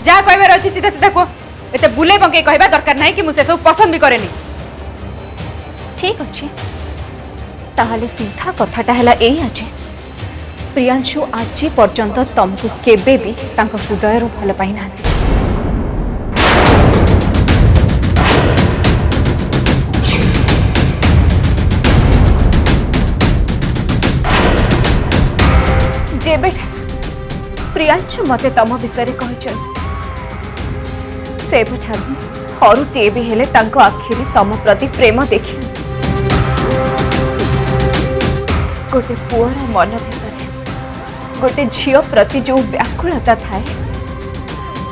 जहाँ कहबार अच्छी सीधा सीधा कह एत बुले पंके कहवा दरकार नहीं कि मुझे सब पसंद भी करे। ठीक अच्छे ताहले सीधा कथाटा है ये प्रियांशु आज पर्यंत तुमको केबे भी तांको हृदय रू भल पाई ना। जेबे प्रियांशु मते तम विषय कहते थरुटे भी हेले तांको आखिरी तम प्रति प्रेम देखी गोटे पुअर मन भीतर गोटे झील प्रति जो व्याकुलता थाए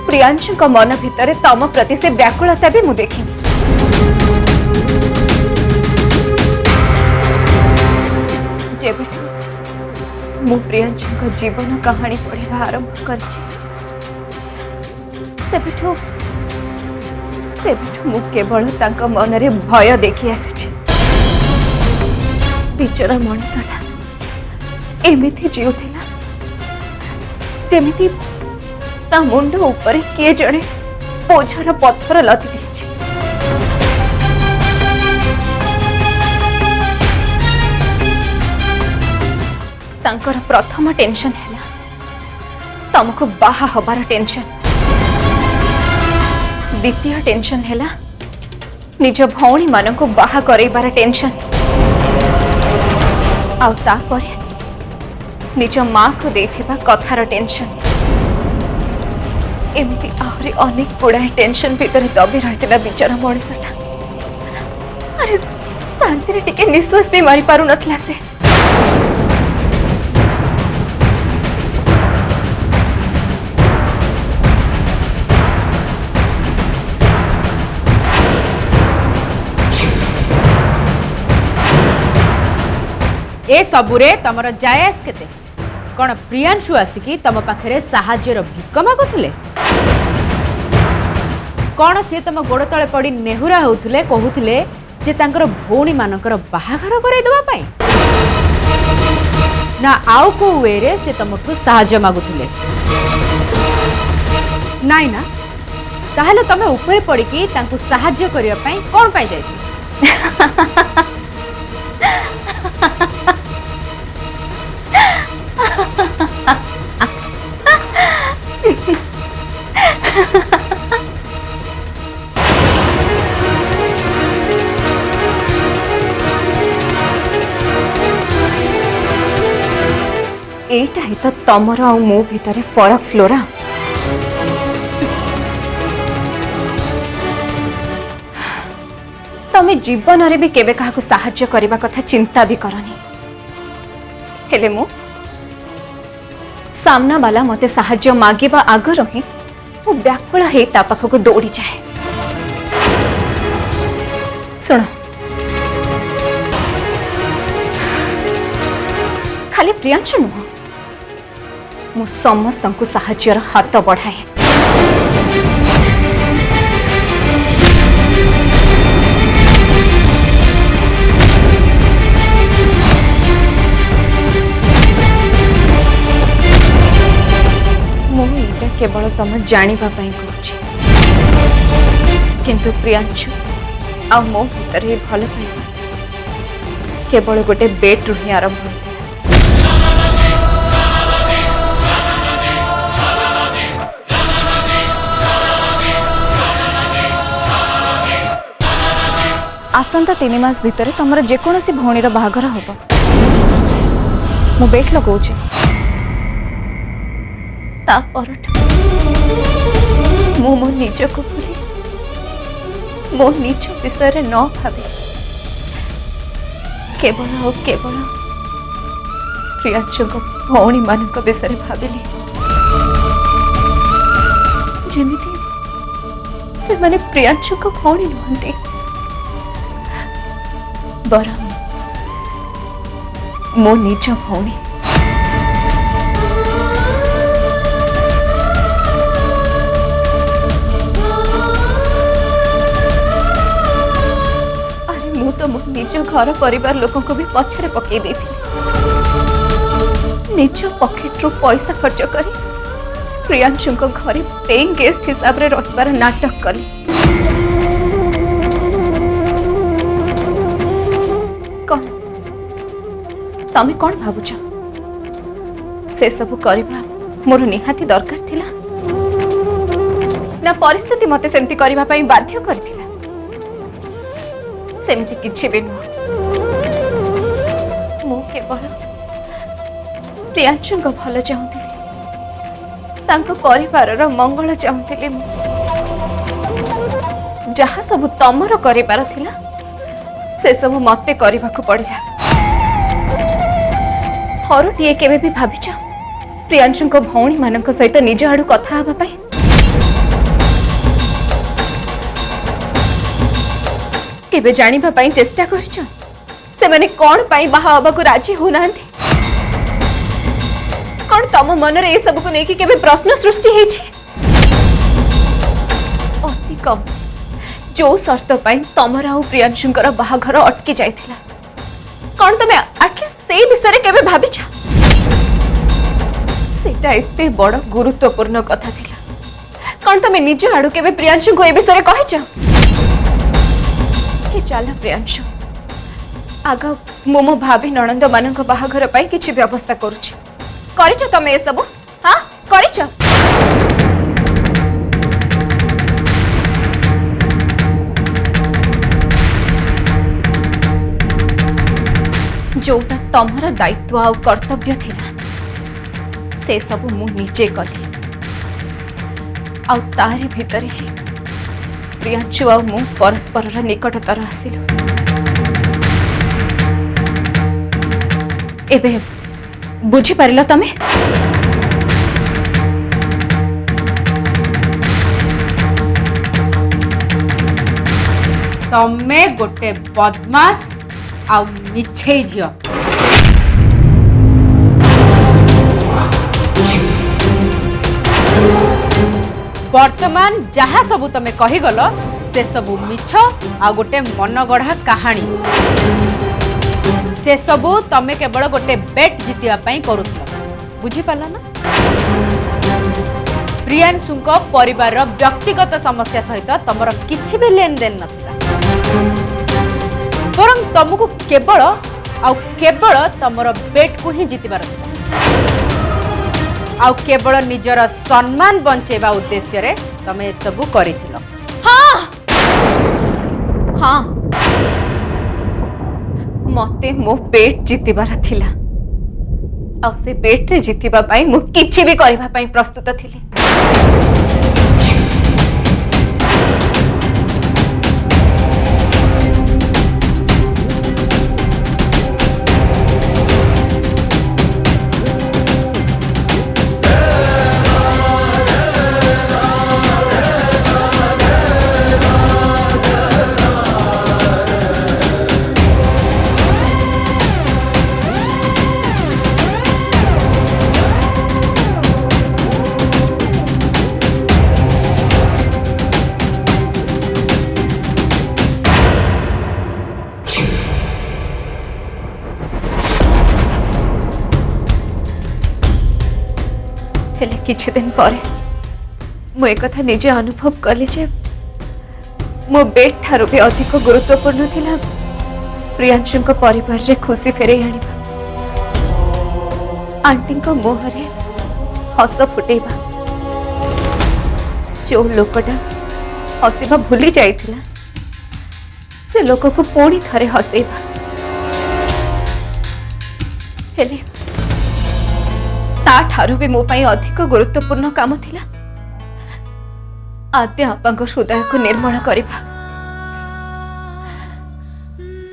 प्रियांशु का मन भितर तम प्रति से व्याकुलता भी मु देखी। जेबेठू मु प्रियांशु का जीवन कहानी पढ़ा आरंभ करछि सेबेठू मु केवल तांको मन रे भय देखी आछि। बिचरा मनुष्यटा एमिति जीउथिला जेमिति ता मुंड ऊपर किए जड़े बोझर पत्थर लदी देछि। तांकर प्रथम टेंशन है तुमको बाहा हबार टेंशन, द्वितीय टेंशन है निज भौणी मान को बाहा करैबार टेंशन, आउ तापरे निज माँ को देथिबा कथार टेंशन। एमिति आहरी अनेक गुड़ाए टेंशन भीतर दबी रही बिचारा मनुष्यटा। अरे शांति टिके निश्वास भी मारी पारु नथला से। ए सबुरे तमर जायस केते कौन प्रियांशु आसिकी तम पाखरे साहाज्यर भिक मागुथिले? कौन सी तम गोड़ तले पड़ी नेहुरा होउथिले कहूथिले जे तांकर भौणी मानकर बाहाघर कराई देबा पई ना आउ को वे रे से तमठु साहाज्य मागुथिले? नाइ ना ताहले तमे ऊपर पड़ी कि तांकु साहाज्य करिया पई कोन पई जाइथि? एटा ही तो तमर आ मो भितर फरक फ्लोरा। तमे जीवन रे भी केबे काहाकु साहाय्य करबा कथा चिंता भी करनी हेले मु सामना वाला मते साहाय्य मागिबा आगर ही मु व्याकुल हे ता पाखकु दौड़ी जाए। सुनो खाली प्रियांशु नुह मु समस्त साहाय्यर हाथ बढ़ाए। मुझे केवल तुम जानिबा पई कहूची किंतु प्रियांशु आ मो भीतर भल पाइबा केवल गोटे बेट रु ही आरंभ होता। आसंता 3 मास भितर तुम जेकोसी भौणीर बाहागर हम मु बेट लगाऊे मु मो निज को भूली मो निज विषय न भावे केवल प्रियांशु भौणी मान विषय भाविली जमिति से माने प्रियांशु को भौणी नुहंती बरम मो निज भौणी। अरे मु तो मो निज घर परिवार लोक को भी पछरे पकई देथि निज पॉकेट रो पैसा खर्च करी प्रियांशु घरे पेइंग गेस्ट हिसाब रे रहिबार नाटक कली। कौन तमें कौन भावुच से सब करबा मोर निहाती दरकार थिला ना परिस्थिति मते सेमती करबा पई बाध्य करथिला? सेमती किछि भी नुह। मु केवल प्रियांशु भल चाहूली, तांको परिवार मंगल चाहूली। जहा सब तमर करिबार थिला से सब मते करबाकू पड़िला। थरुटिए केबे भी भाबिच प्रियांशु भौणी मानक सहित निज आड़ू कथा हबा पई? केबे जानिबा पई चेष्टा करछ से माने कोन पई बाहा हबा को राजी हो नांती? कोन तम मन रे ए सब को नेकी केबे प्रश्न सृष्टि हेछि? अति कम जो शर्त पई तमरा आ प्रियांशुकर बाहाघर अटकी जाइथिला, कोन तमे एटलीस्ट से विषय केबे भाबिछ? सेटा एते बड़ गुरुत्वपूर्ण कथा थिला, कोन तमे निज आडू केबे प्रियांशु को ए विषय कहछ कि चल प्रियांशु आग मो भाभी नणंद मानक बाहाघर पई किछि व्यवस्था करूछि? करिछ तमे ए सब? हां करिछ? जोटा तमर दायित्व आ कर्तव्य थिला से सब मु निजे कली। आ तारे भितरे ही प्रियांशु आ मु परस्पर निकटतर आसिलु। एबे बुझी पारिल तमे? तमे गोटे बदमाश आउ मिछे झियो। वर्तमान जहा सबू तमे कही गल से सबू मिछ आ गोटे मनगढ़ा कहानी। से सबू तमे केवल गोटे बेट जितिया पई करूथलो, बुझी पाला ना? प्रियांशुको परिवार व्यक्तिगत समस्या सहित तमर किछि भी लेन देन नथिला, बरं तुमको केवल तमर बेट को ही जितबार था। आउ केवल निजर सम्मान बंचेबा उद्देश्य रे तमे सबू करिथिलो। हाँ हाँ मते मो बेट जितिबार थिला। आ से बेट रे जितिबा पई मु किछि भी करबा पई प्रस्तुत थिली। हेले किछि दिन पर मु एक कथा निजे अनुभव कली जे मो बेट ठारू भी अधिक गुरुत्वपूर्ण थिला प्रियांशु परिवार रे खुशी फेरे आनिबा, आंटी मुहरे हस फुटेबा। जो लोकटा हसवा भूली जाइथिला से लोक को पुणी थरे हसेबा। हेले ता ठारू भी मो पाई अधिक गुरुत्वपूर्ण काम थिला आद्य आपांको हृदय को निर्मल करिबा,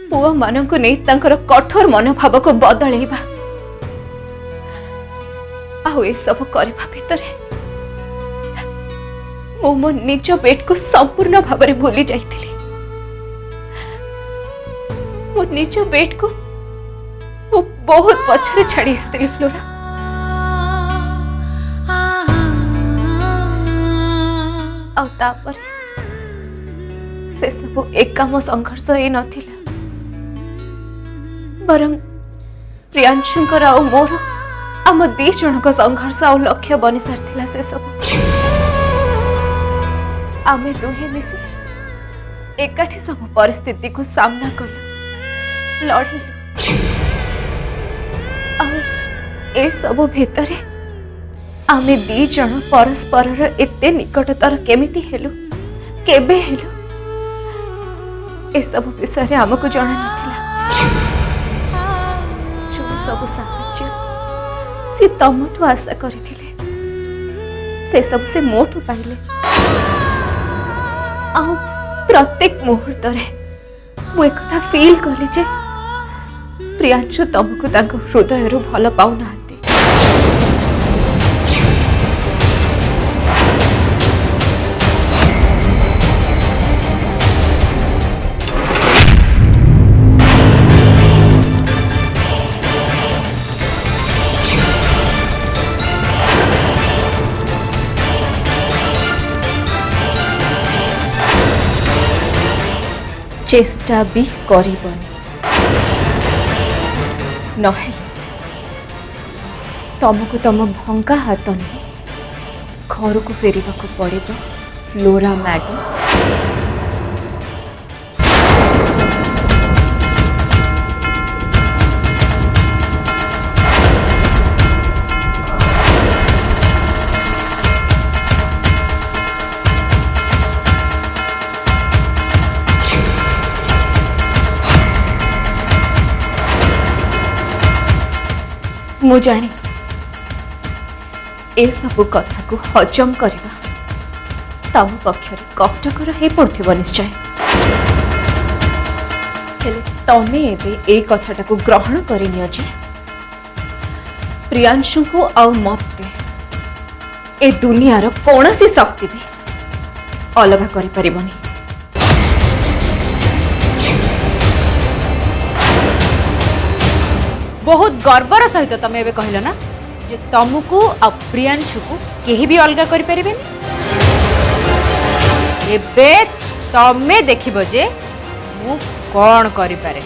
पुओ मानंकु नै तांकर कठोर मनोभाव को बदलैबा। आउ ए सब करबा भितरे मो निज बेट को संपूर्ण भाव में भूली जाइथिली। मो निज बेट को मो बहुत पछरे छाड़ी आसती फ्लोरा। आउ तापर से सब एकाम संघर्ष ही नथिला, बरं प्रियांशुंकर आउ मोर आम दी जन संघर्ष आ लक्ष्य बनी सारी से सब आमे दुहे मिसी एकाठी सब परिस्थिति को सामना कलु लड़िलु ए सब भितरे आमे दी जन परस्पर एते निकटतर केमिति हेलु केबे हेलु ए सब विषय आमको जଣା नथिला जो सब साहाଯ୍य से तमठु आशा करथिले से सब से मोठु पाइले आ प्रत्येक मुहूर्त रे मु एकथा फील कली जे प्रियांशु तमको तांको हृदय रु भल पाउना चेष्टा भी करिबनी नहे तुमको तुम भंगा हाथ नहीं घर को फेरवा को पड़ेगा फ्लोरा मैडम। मु जानी ए सब कथा को हजम करवा तम पक्षर कष्टकर हो पड़ो निश्चय हेले तमे एबे ए कथाटा को ग्रहण करनी जे प्रियांशु को आउ मते ए दुनियार कौन सी शक्ति भी अलग करि परिबनी। बहुत गर्वर सहित तुम एबे कहल ना जे तुमको आ प्रियांशु को केही भी अलग करि परिबेनी। एबे तमे देखिबो जे मु कोन करि पारे।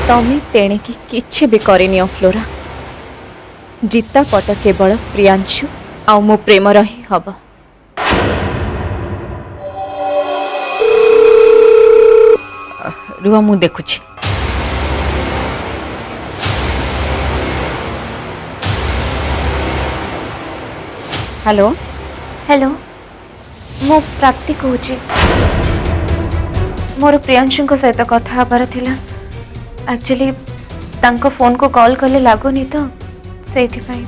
तमें तेणे की किछि भी करेनि फ्लोरा जीता पट केवल प्रियांशु आ मो प्रेमर ही हब। रुह मु देखुछि। हेलो हेलो मो प्राप्ति कहूँ मोर प्रियांशु सहित कथा हबार थिला एक्चुअली तांको फोन को कॉल कले लागोनी तो सेथि पई।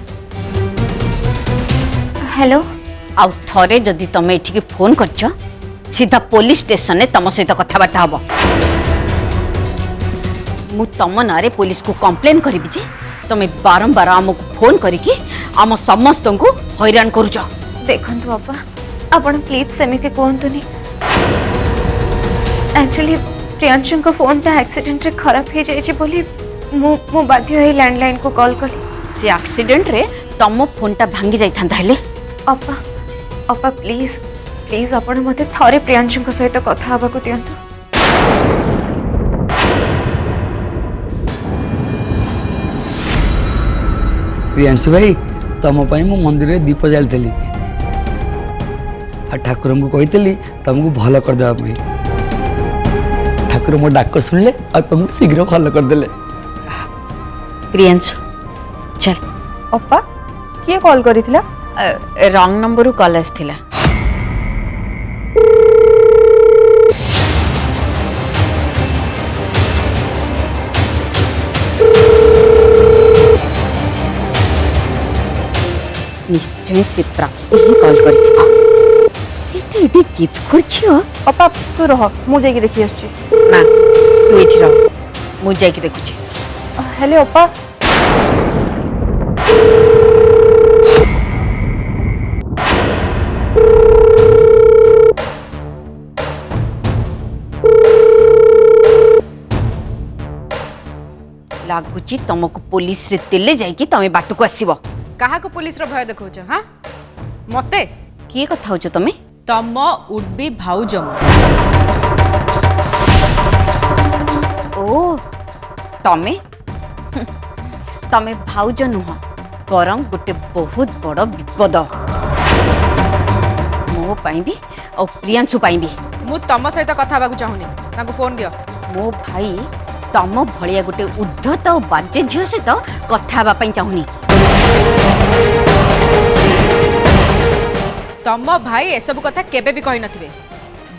हेलो आउ थरे जदि तमे एठिके फोन करछ सीधा पुलिस स्टेशन ने तम सहित कथबार्ता हबो। मु तम नारे पुलिस को कंप्लेन करिबि जे तमे बारंबार हमको फोन करिकि आम समस्त को हैरान करूछ। देखंतु बाबा आपण प्लीज सेमिति कहंतुनी एक्चुअली प्रियांशु को फोन टा एक्सीडेंट रे खराब हो जाए बोली मु बाध्य होई लैंडलाइन को कॉल कली। से एक्सीडेंट रे तम फोन टा भांगी जाई थांदा हेले। अपा अपा प्लीज प्लीज आपण मते थरे प्रियांशु सहित कथा हबा को दियंतु। प्रियांशु भाई तुम पाई मु मंदिर रे दीप जालथली आ ठाकुर को कही तुमको भल करदे ठाकुर मो डाक शुणिले और तुमको शीघ्र भल करदे। प्रियांशु चल। अप्पा किए कॉल करिथिला? रॉन्ग नंबर कॉल आसथिला। निश्चय से प्राप्ति ही कॉल करथिबा सीटा एटी जिद करछियो अपा तू रह मु जाई देखि आछी ना तू एठी रह मु जाई के देखुची हेले अपा लागुची तुमको पुलिस रे तेले जाई कि तमे बाटू को आसीबो कहा को पुलिस रो भय देखौछ हां मते की कथा होचो तमे तम उडबी भाउजम ओ तमे तमे भाउज नुह बरं गोटे बहुत बड़ विपद मो पाई भी और प्रियांशु पाई भी मु तम सहित कथा बाकू चाहुनी ताको फोन दियो मो भाई तम भलिया गोटे उद्धत और बाजे झील सहित कथा हवा पाई चाहुनी तम भाई एसबु कथा केबे भी कहि नथिबे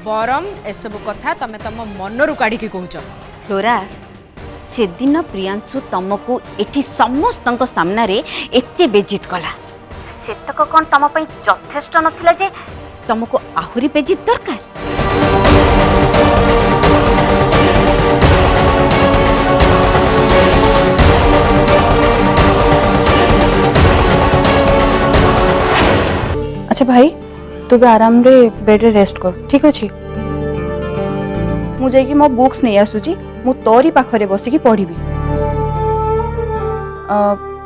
बरम एसबु कथा तमे तम मनरु काढी की कहूछ फ्लोरा से दिन प्रियांशु तुमको एठी समस्त सामना रे एते बेजित कला सेतक कौन तम पई यथेष्ट नथिला जे तुमको आहुरी बेजित दरकार अच्छा भाई तू भी आराम रे बेड रे रेस्ट कर ठीक अछि मु जाई कि मो बुक्स नहीं आसुची मु तोरी पाखरे बसी की पढ़िबी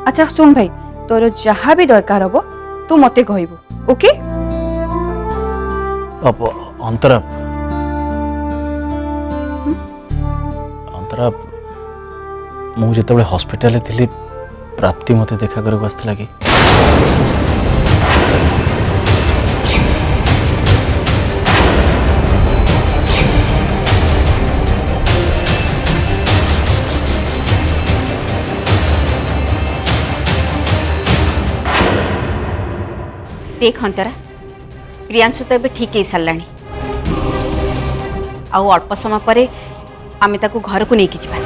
अच्छा सुन भाई तोर जहाँ भी दरकार हबो तू मते कहइबो ओके अब अंतरा अंतरा मु जेतबे हॉस्पिटल थिली प्राप्ति मते देखा करक आस्थिला कि देख अंतरा प्रियांशु तो ठीक हो सारा आउ अल्प समय पर आम घर को लेकिन जावा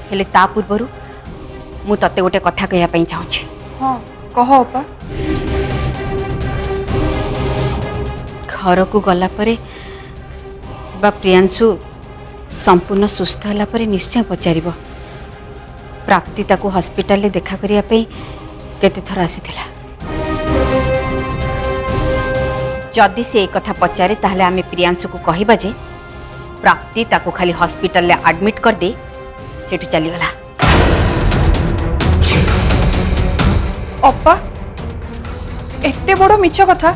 हेले ता पूर्वर मु तते गोटे कथा कहवाई चाहूँगी हाँ कह अपा घर को गला परे बा प्रियांशु संपूर्ण सुस्थ होला परे निश्चय पचार प्राप्ति ताको हॉस्पिटल देखा करने केते थर आसीथिला जदि से एक कथा पचारे ताहले आमे प्रियांशु को कहिबा जे प्राप्ति ताको खाली हॉस्पिटल ले एडमिट कर दे सेठु चली गला अपा एते बड़ मिछ कथा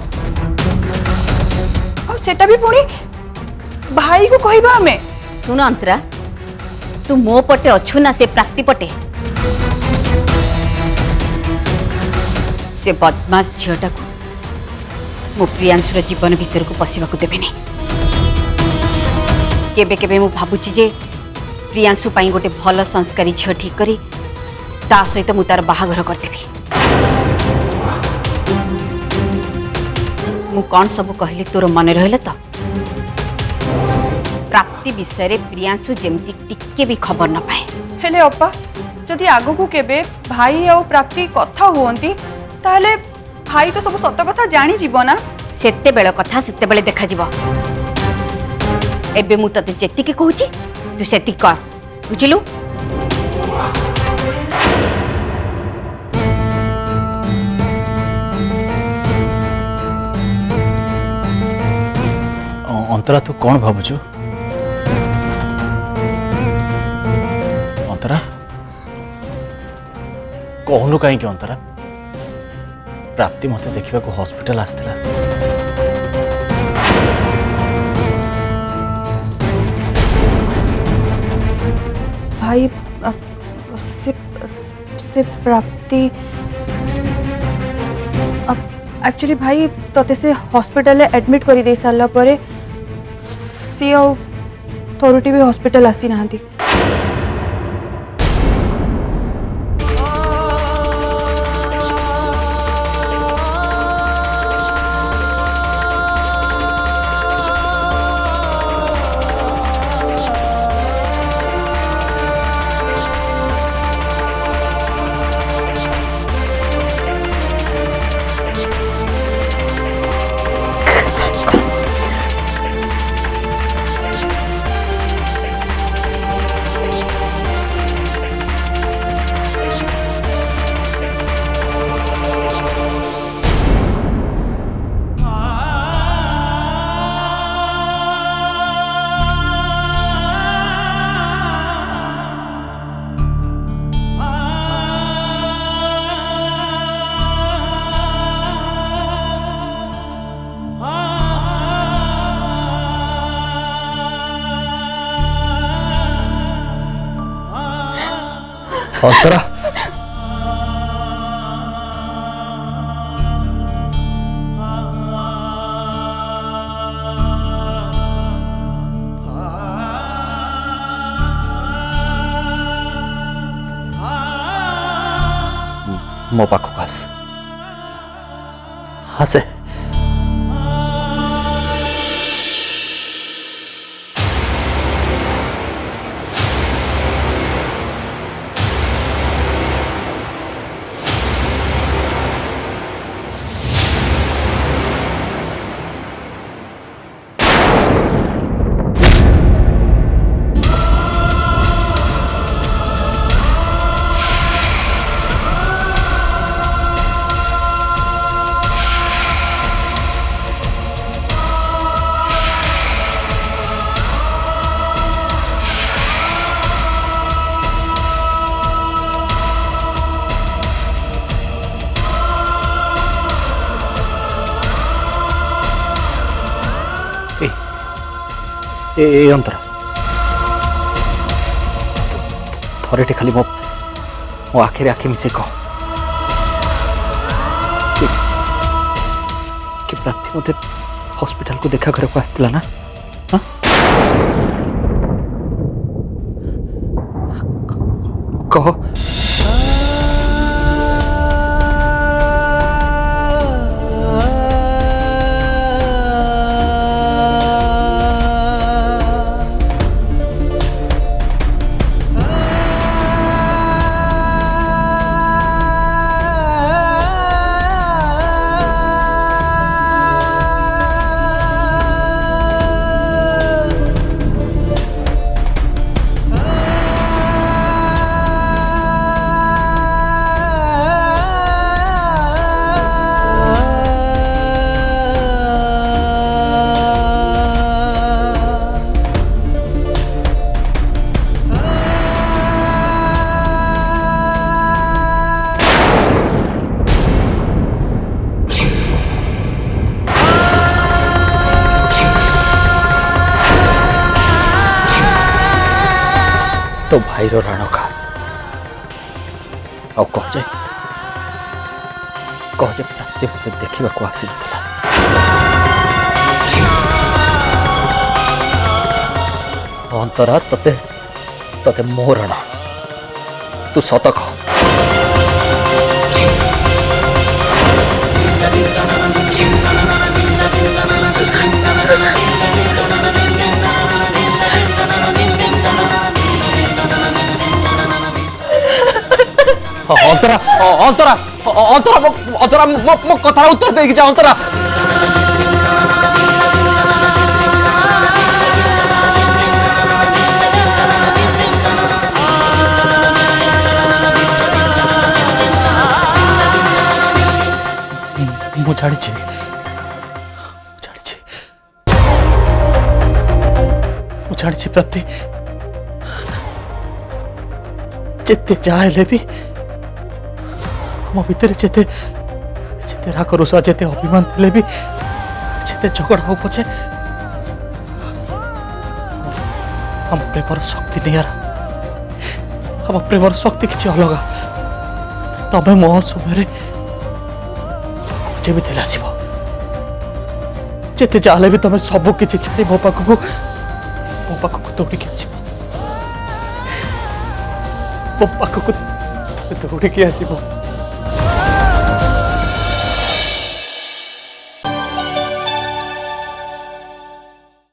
आ सेटा भी पुणी भाई को कहबा हमें सुन अंतरा तू मो पटे अच्छु ना से प्राप्ति पटे से बदमाश झीटा को मो प्रियांशुर जीवन भीतर को पशिबा को देबेनी केबे केबे मु भाबुची जे प्रियांशु पाई गोटे भल संस्कारी झील ठीक करी ता सहित मु तार बाहाघर करदेबी मु कौन सब कहली तोर मन रहला तो प्राप्ति विषय रे प्रियांशु जेमती टिके भी खबर न पाए हेले अपा जदि आगो को केबे भाई और प्राप्ति कथा हुअंती ताहले भाई तो सब सत कथा जानी जीव ना सेते बेल कथा सेते बेले देखा जीव एबे मु तते जेतिके कहूची तू सेति कर बुझिलु अंतरा तू कौन भावुचु अंतरा कहनु कहीं अंतरा प्राप्ति मते देखा को हॉस्पिटल आसला भाई से प्राप्ति एक्चुअली भाई तते से हॉस्पिटल एडमिट कर दे सारा पर सी थोरुटी भी हॉस्पिटल आसी नांती ଅନ୍ତରା ମୋ ପାଖକୁ ଆସେ ए ଅନ୍ତରା ଥରେଟେ ଖାଲି ମୋ ଆଖିରେ ଆଖି ମିଶେଇ କହ କି ପ୍ରାପ୍ତି ମୋତେ ହସ୍ପିଟାଲକୁ ଦେଖା କରିବାକୁ ଆସିଥିଲା ନା କହ तो भाईर राण खा कह जे प्राप्ति मत देखा आसी अंतरा तते तते मो रण तू सत कह अंतरा अंतरा अंतरा अंतरा मो कथा उत्तर दे जा अंतरा मु जानी प्राप्ति जिते जाए भी मो भितर जिते जिते राग रोषा जिते अभिमान थे भी जिते झगड़ा हो पचे हम प्रेमर शक्ति नहीं यार हम प्रेमर शक्ति किसी अलग तमें मो समय जेमिति आसब जिते जाले भी तुम सब किसी छाड़ी मो पाखक दौड़िकी आस मो पाखक दौड़िकी आसब